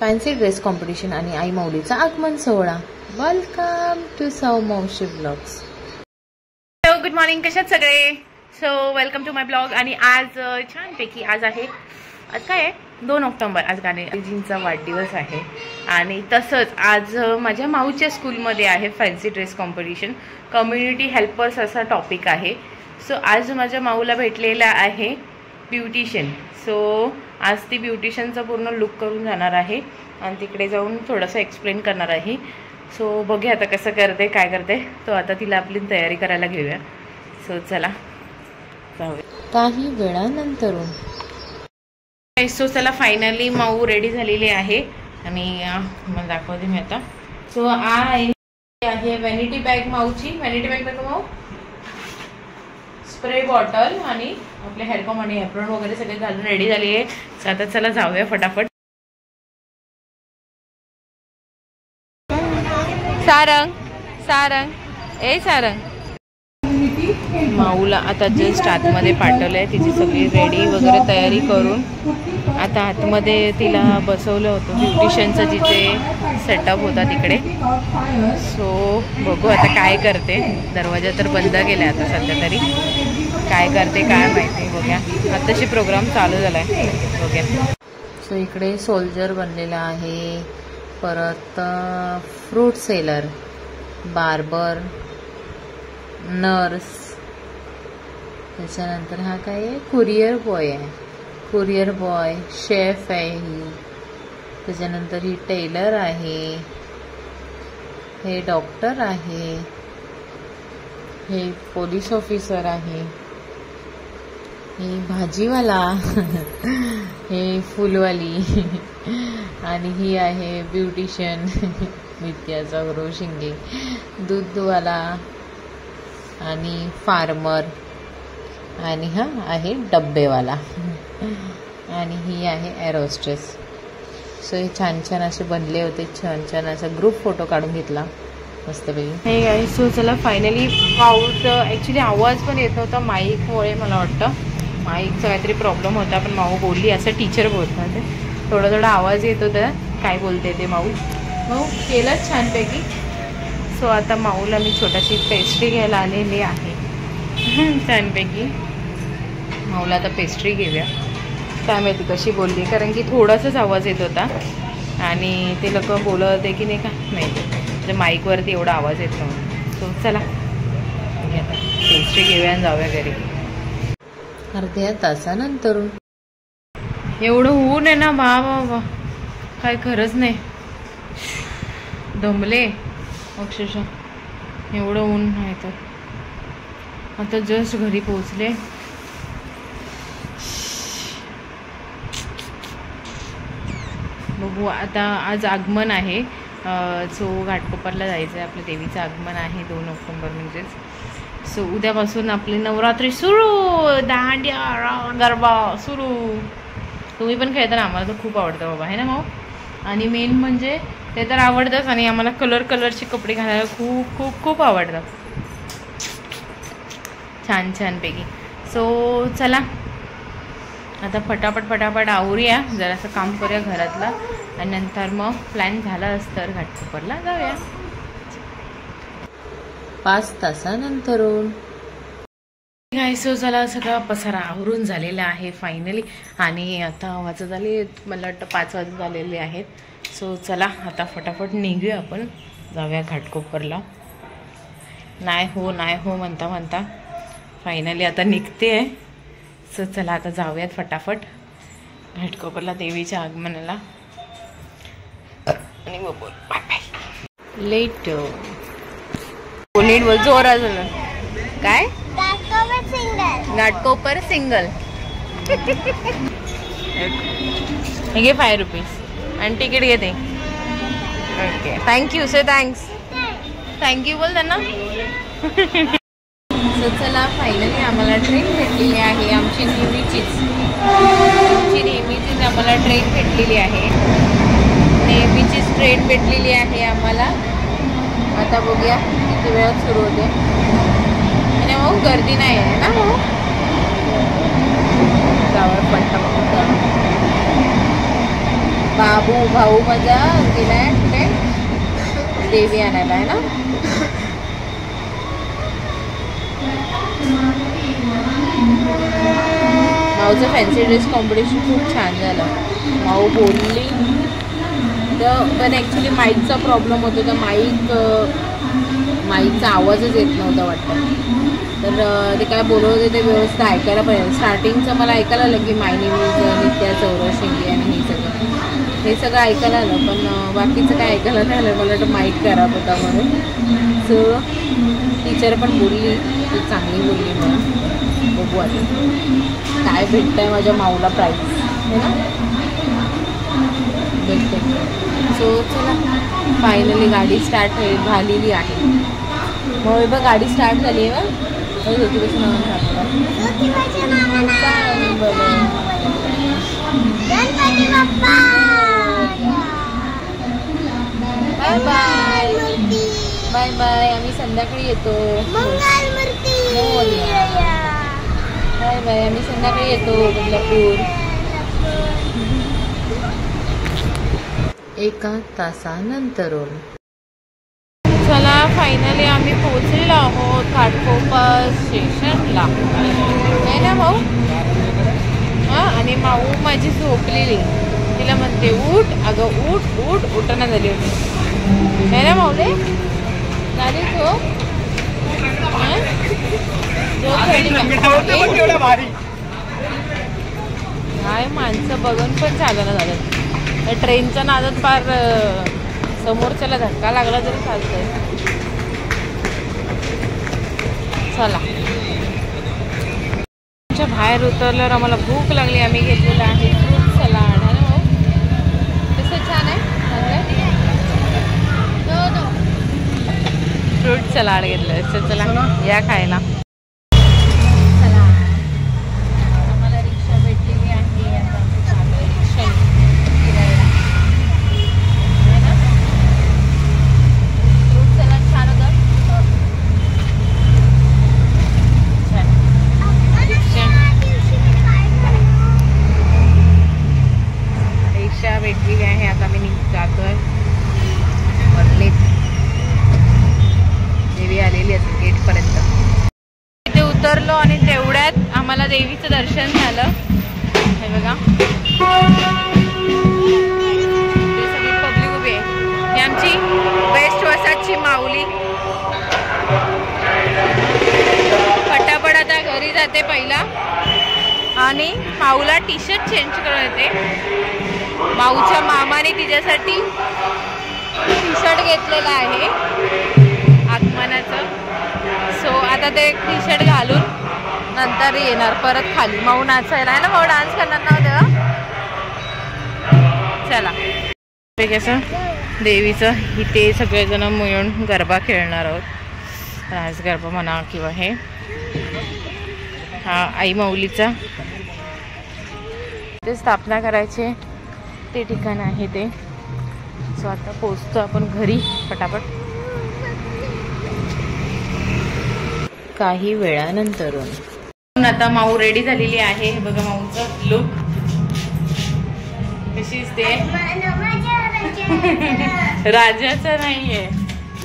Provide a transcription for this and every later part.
Fancy dress competition आणि आई माऊलीचा आगमन सोहळा. वेलकम टू सौ मावशी ब्लॉग्स. Hello, good morning. कशात सगळे? So welcome to my blog. आणि आज छानपैकी आज काय आहे 2 ऑक्टोबर. आज गांधीजींचा वाढदिवस आहे. आणि तसंच आज माझ्या माऊच्या स्कूलमध्ये आहे fancy dress competition. Community helpers असा टॉपिक आहे. सो आज माझ्या माऊला भेटलेला आहे ब्युटिशियन. सो आज ती ब्युटिशियनचा पूर्ण लुक करून जाणार आहे आणि तिकडे जाऊन थोडंसं एक्सप्लेन करणार आहे. सो बघूया आता कसं करते, काय करते. तो आता तिला आपली तयारी करायला घेऊया. सो चला जाऊया. काही वेळानंतरून सो चला फायनली माऊ रेडी झालेली आहे आणि मला दाखवते मी आता. सो आहे व्हॅनिटी बॅग माऊची. व्हॅनिटी बॅग दाखव माऊ. स्प्रे बॉटल आणि आपले हेअरकॉम आणि एप्रॉन वगैरे सगळे घालून रेडी झाली आहे. सो आता चला जाऊया फटाफट. सारंग सारंग ए सारंग. माऊला आता जस्ट आतमध्ये पाठवलं आहे. तिची सगळी रेडी वगैरे तयारी करून आता आतमध्ये तिला बसवलं होतं. ब्युटिशियनचं जिथे सेटअप होता तिकडे. सो बघू आता काय करते. दरवाजा तर बंद केला आता सध्या तरी. काय करते काय माहिती, बघूया. आताशी प्रोग्राम चालू झाला आहे, बघूया. सो इकडे सोल्जर बनलेला आहे, परत फ्रूट सेलर, बार्बर, नर्स, त्याच्यानंतर हा काय आहे कुरिअर बॉय आहे. कुरिअर बॉय, शेफ आहे ही. त्याच्यानंतर ही टेलर आहे, हे डॉक्टर आहे, हे पोलीस ऑफिसर आहे, ही भाजीवाला, हे फुलवाली आणि ही आहे ब्युटिशियन नित्याचा गुरु शिंगे, दूधवाला आणि फार्मर आणि हा आहे डब्बेवाला आणि ही आहे एरोस्ट्रेस. सो हे छान छान असे बनले होते. छान छान असा ग्रुप फोटो काढून घेतला मस्तपैकी. हे आहे. सो चला फायनली माऊच ॲक्च्युली आवाज पण येत नव्हता माईकमुळे. मला वाटतं माईकचा काहीतरी प्रॉब्लेम होता. पण माऊ बोलली असं टीचर बोलतात ते थोडा थोडा आवाज येत होता. काय बोलते ते माऊ केलंच छानपैकी. सो आता माऊला मी छोटाशी पेस्ट्री घ्यायला आलेली आहे छानपैकी. माऊला आता पेस्ट्री घेऊया. काय माहिती कशी बोलली, कारण की थोडासाच आवाज येत होता आणि ते लोक बोलत होते की नाही काय माहिती, माईकवरती एवढा आवाज येत नव्हता. सो चला आता पेस्ट्री घेऊया आणि जाऊया घरी. अर्ध्या तासानंतरून एवढं ऊन आहे ना वा काय खरंच नाही. दमले अक्षरशः, एवढं ऊन आहे. तर आता जस्ट घरी पोहोचले. बघू आता. आज आगमन आहे. सो घाटकोपरला जायचं आहे. आपल्या देवीचं आगमन आहे 2 ऑक्टोबर म्हणजेच. सो उद्यापासून आपली नवरात्री सुरू, दांडिया गरबा सुरू. तुम्ही पण खेळता ना? आम्हाला तर खूप आवडतं बाबा, आहे ना माऊ? आणि मेन म्हणजे ते तर आवडतंच आणि आम्हाला कलरचे कपडे घालायला खूप खूप खूप आवडतात छान छानपैकी. सो चला आता फटाफट आवरूया, जरासं काम करूया घरातलं आणि नंतर मग प्लॅन झाला तर घाटकोपरला जाऊया. 5 तासानंतरून सो चला सगळा पसारा आवरून झालेला आहे फायनली. आणि आता वाजत आले, मला वाटतं 5 वाजत आलेले आहेत. सो चला आता फटाफट निघूया, आपण जाऊया घाटकोपरला. नाही हो म्हणता फायनली आता निघते आहे. सो चला आता जाऊयात फटाफट घाटकोपरला देवीच्या आगमनाला. आणि बोल बाय बाय. लेट नीट बोल, जोरात झालं. काय घाटकोपर सिंगल. हे घे 5 रुपीज आणि तिकीट घेते. Okay thank you. से थँक्यू बोल त्यांना. सो चला फायनली आम्हाला ट्रेन भेटलेली आहे. आमची नेहमीचीच आम्हाला ट्रेन भेटलेली आहे. नेहमीचीच ट्रेन भेटलेली आहे आम्हाला. आता बघूया किती वेळात सुरू होते. आणि मग गर्दी नाही आहे ना मग. जावं पट्टा बाबू भाऊ माझा गेलाय कुठे देवी आणायला आहे ना. माऊचं फॅन्सी ड्रेस कॉम्पिटिशन खूप छान झालं. माऊ बोलली तर पण ॲक्च्युली माईकचा प्रॉब्लेम होता. तर माईकचा आवाजच येत नव्हता वाटतं. तर ते काय बोलत होते ते व्यवस्थित ऐकायला पाहिजे. स्टार्टिंगचं मला ऐकायला आलं की मायनी न्यूज नित्या चौरशिंगे आणि हे सगळं ऐकायला आलं. पण बाकीचं काय ऐकायला नाही आलं. मला वाटतं माईक खराब होता म्हणून. सो टीचर पण बोलली ती चांगली बोलली मला. बघू आता काय भेटतं आहे माझ्या माऊला प्राईज है ना भेटते. सो चला फायनली गाडी स्टार्ट झालेली आहे. मग बघ गाडी स्टार्ट झाली आहे बघ. ज्योतिबाच्या नावानं बाय बाय बाय बाय. आम्ही संध्याकाळी येतो. Bye bye. आम्ही संध्याकाळी येतो बदलापूर. 1 तासानंतरून. चला फायनली आम्ही पोहोचलेलो आहोत घाटकोपर स्टेशनला आहे ना भाऊ. हां आणि माऊ माझी झोपलेली. तिला म्हणते उठ अगं उठ उठ उठणं झाली होती आहे ना माऊले. झाली झोप. काय माणसं बघून पण चालणं झालं. ट्रेनच्या नादात फार समोरच्याला धक्का लागला तरी चालतंय. चला बाहेर उतरल्यावर आम्हाला भूक लागली. आम्ही घेतलेलं आहे फ्रूट सलाड आहे ना भाऊ. कसं छान आहे फ्रूट सलाड घेतलं. चला या खायला. चला आम्हाला रिक्षा भेटलेली आहे. आता चालू रिक्षा फिरायला आहे ना. फ्रूट सलाड छान होतं. रिक्षा भेटलेली आहे. आता मी जातोय वरलेत. देवी आलेली असेल गेटपर्यंत. इथे उतरलो आणि तेवढ्यात आम्हाला देवीचं दर्शन झालं. हे बघा ते सगळी पब्लिक उभी आहे. ही आमची बेस्ट वसाची माऊली. पटापट आता घरी जाते पहिला आणि माऊला टी शर्ट चेंज करून येते. माऊच्या मामाने तिच्यासाठी टी शर्ट घेतलेला आहे आगमनाचं. सो आता ते टी शर्ट घालून नंतर येणार परत खाली. माऊ नाचायला आहे ना. माऊ डान्स करणार नव्हतं. चला कसं देवीचं इथे सगळेजण मिळून गरबा खेळणार आहोत. राज गरबा म्हणा किंवा हे हा आई माऊलीचा ते स्थापना करायचे ते ठिकाण आहे ते. सो आता पोचतो आपण घरी पटापट काही वेळानंतरून. आता माऊ रेडी झालेली आहे. हे बघा माऊचं लुक कशी दिसते. राजाचं नाहीये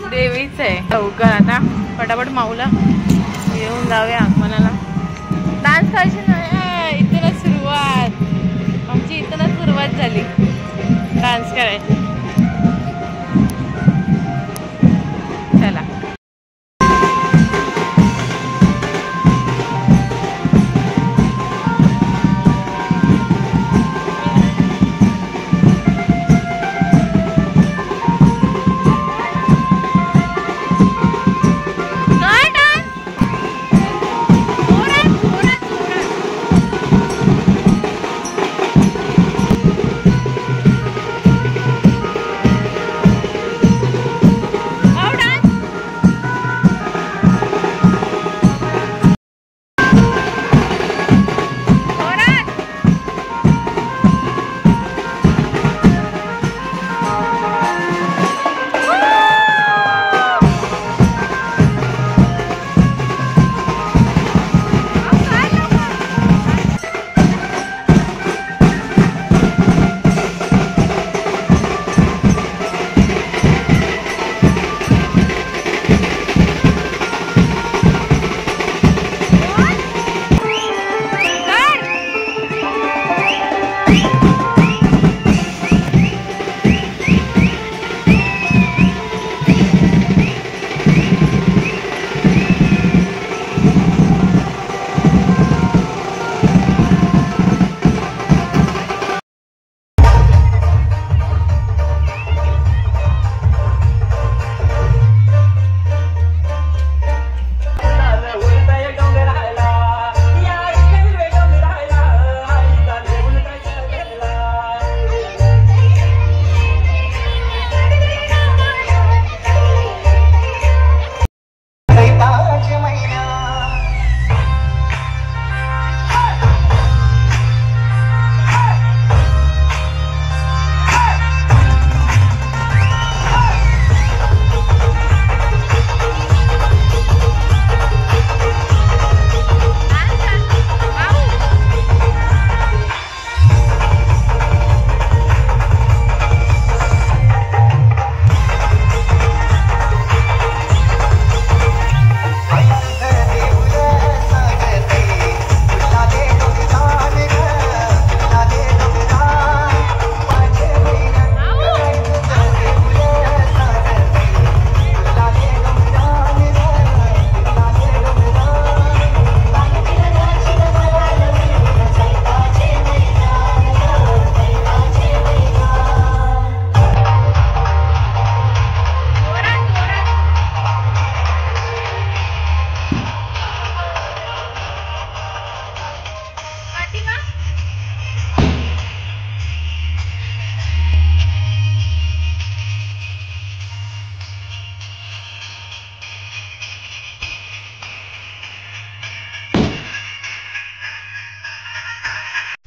देवीचं आहे. लवकर आता पटापट माऊला येऊन जाऊया आगमनाला. डान्स करायची नाही. इथूनच सुरुवात आमची. इथूनच सुरुवात झाली डान्स करायची. चला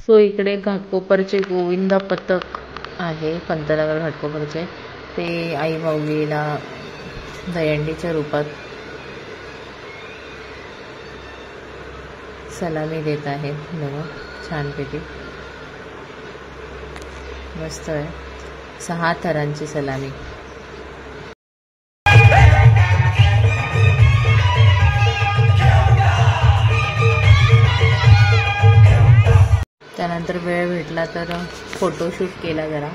सो इकडे घाटकोपरचे गोविंदा पथक आहे, पंतनगर घाटकोपरचे. ते आई माऊलीला दहीहंडीच्या रूपात सलामी देत आहेत. बघा छानपैकी मस्त आहे. 6 थरांची सलामी. त्यानंतर वेळ भेटला तर फोटोशूट केला जरा,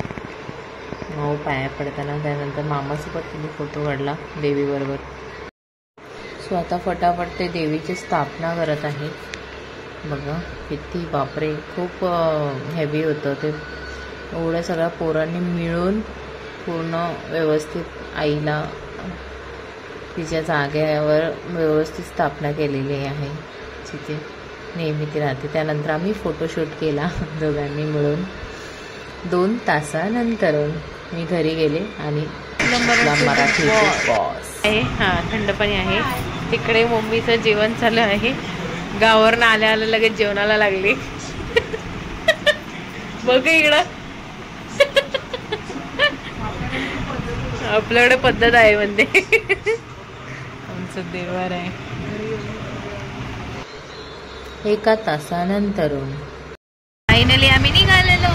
माऊ पाया पडताना. त्यानंतर मामासोबत तिने फोटो काढला देवीबरोबर. सो आता फटाफट ते देवीची स्थापना करत आहे. बघा किती, बापरे, खूप हेवी होतं ते. एवढ्या सगळ्या पोरांनी मिळून पूर्ण व्यवस्थित आईला तिच्या जागेवर व्यवस्थित स्थापना केलेली आहे, जिथे नेहमी ती राहते. त्यानंतर आम्ही फोटोशूट केला दोघांनी मिळून. 2 तासानंतर मी घरी गेले आणि मराठी बॉस आहे. हां, थंड पाणी आहे. तिकडे मम्मीचं जेवण चालू आहे. गावावरून आल्या आल्या लगेच जेवणाला लागली. बघ इकडं आपल्याकडे पद्धत आहे म्हणते. आमचं देवार आहे. 1 तासानंतर फायनली आम्ही निघालेलो.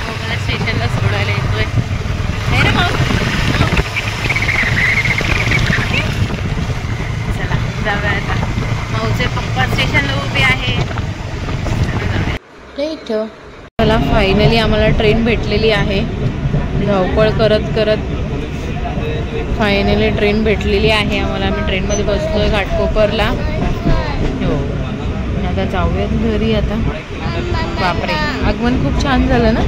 मला स्टेशनला सोडायला येतोय. चला जाऊया आता. माऊचे पप्पा स्टेशनला उभे आहे. चला फायनली आम्हाला ट्रेन भेटलेली आहे. धावपळ करत करत फायनली ट्रेन भेटलेली आहे आम्हाला. आम्ही ट्रेनमध्ये बसतोय घाटकोपरला. हो, आता जाऊयात घरी आता. बापरे, आगमन खूप छान झालं ना,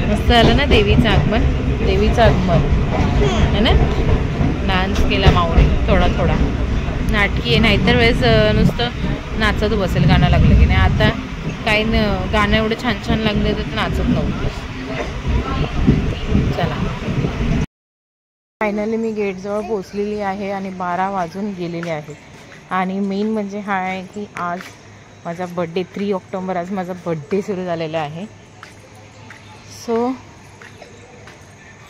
मस्त झालं ना देवीचं आगमन. देवीचं आगमन है ना. डान्स केला माऊने थोडा थोडा, नाटकी आहे. नाहीतर वेळेस नुसतं नाचत बसेल गाणं लागलं की नाही. आता काही गाणं एवढं छान छान लागले तर नाचत नव्हतं. चला फायनली मी गेटजवळ पोचलेली आहे आणि 12 वाजून गेलेले आहेत. आणि मेन म्हणजे हा आहे की आज माझा बड्डे, 3 ऑक्टोबर आज माझा बड्डे सुरू झालेला आहे. सो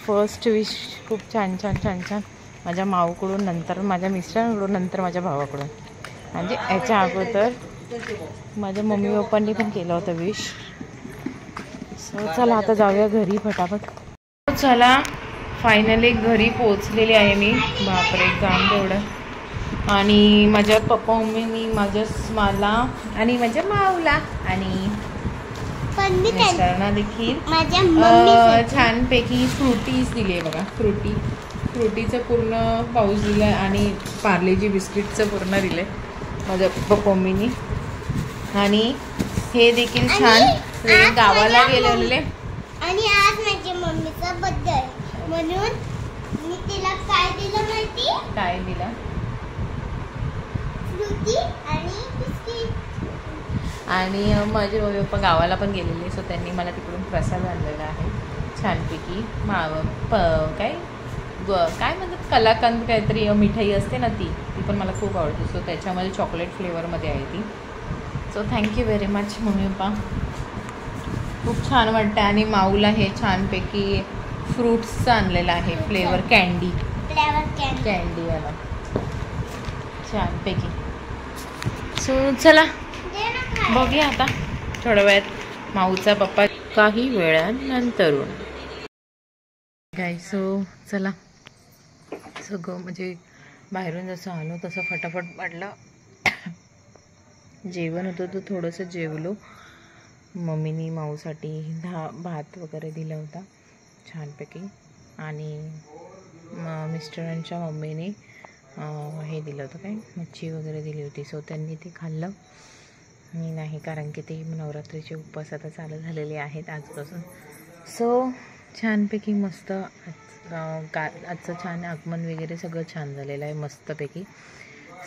फर्स्ट विश खूप छान छान छान छान माझ्या माऊकडून, नंतर माझ्या मिस्टरांकडून, नंतर माझ्या भावाकडून. म्हणजे याच्या अगोदर माझ्या मम्मी पप्पांनी पण केलं होतं विश. सो चला आता जाऊया घरी फटाफट. चला फायनली घरी पोचलेली आहे मी. बापरे, काम तेवढं. आणि माझ्या पप्पा मम्मीनी मला आणि माझ्या माऊला आणि मिस्टरांना देखील छानपैकी फ्रुटीज दिली आहे. बघा फ्रुटीचं पूर्ण पाऊस दिलं आहे आणि पार्लेजी बिस्किटचं पूर्ण दिलं आहे माझ्या पप्पा मम्मीनी. आणि हे देखील छान गावाला गेलेले. आणि आज माझ्या मम्मीचा बर्थडे आहे म्हणून मी तिला काय दिलं माहिती? काय दिलं? फ्रुटी आणि बिस्किट. आणि माझे मम्मी पप्पा गावाला पण गेलेले, सो त्यांनी मला तिकडून प्रसाद आणलेला आहे छानपैकी. काय म्हणतात, कलाकंद काहीतरी मिठाई असते ना, ती पण मला खूप आवडते. सो त्याच्यामध्ये चॉकलेट फ्लेवरमध्ये आहे ती. So thank you very much mummy papa, खूप छान वाटतं. आणि माऊला हे छानपैकी फ्रूट्सचं आणलेलं आहे फ्लेवर कँडी वाला छानपैकी. सो चला बघूया आता थोड्या वेळात माऊचा पप्पा काही वेळानंतरून. काय सो चला सगळं म्हणजे बाहेरून जसं आलो तसं फटाफट वाटलं. जेवण होतं तर थोडंसं जेवलो. मम्मीनी माऊसाठी भात वगैरे दिला होता छानपैकी. आणि मिस्टरांच्या मम्मीने हे दिलं होतं, काय मच्छी वगैरे दिली होती. सो त्यांनी ते खाल्लं. मी नाही, कारण की ते नवरात्रीचे उपवास आता चालू झालेले आहेत आजपासून. सो छानपैकी मस्त आजचं छान आगमन वगैरे सगळं छान झालेलं आहे मस्तपैकी.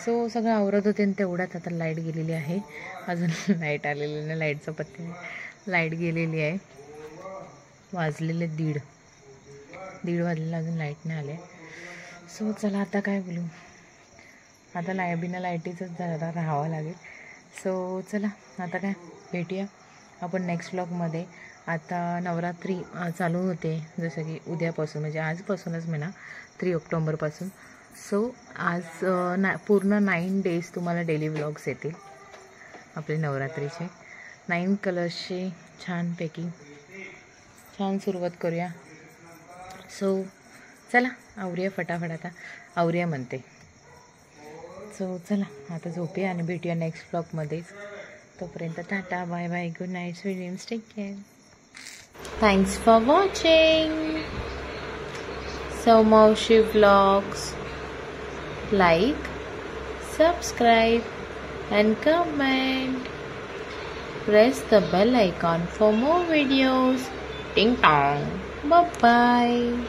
सो सगळं आवरत होते आणि तेवढ्यात आता लाईट गेलेली आहे. अजून लाईट आलेली नाही, लाईटचं पत्ते. लाईट गेलेली आहे. वाजलेले 1:30 वाजलेला, अजून लाईट नाही आले. सो चला आता काय बोलू, आता बिना लाईटीचंच जरा राहावं लागेल. सो चला आता काय भेटूया आपण नेक्स्ट व्लॉगमध्ये. आता नवरात्री चालू होते जसं की उद्यापासून, म्हणजे आजपासूनच म्हणा 3 ऑक्टोबरपासून. सो आज पूर्ण 9 डेज तुम्हाला डेली व्लॉग्स येतील आपले नवरात्रीचे. 9 कलर्सचे छानपैकी छान सुरुवात करूया. सो चला आवरूया फटाफट, आता आवरूया म्हणते. सो चला आता झोपूया आणि भेटूया नेक्स्ट ब्लॉगमध्येच. तोपर्यंत tata bye bye, good night, sweet dreams, take care. Thanks for watching सौमावशी vlogs. Like, subscribe and comment. Press the bell icon for more videos. Ding dong. Bye bye.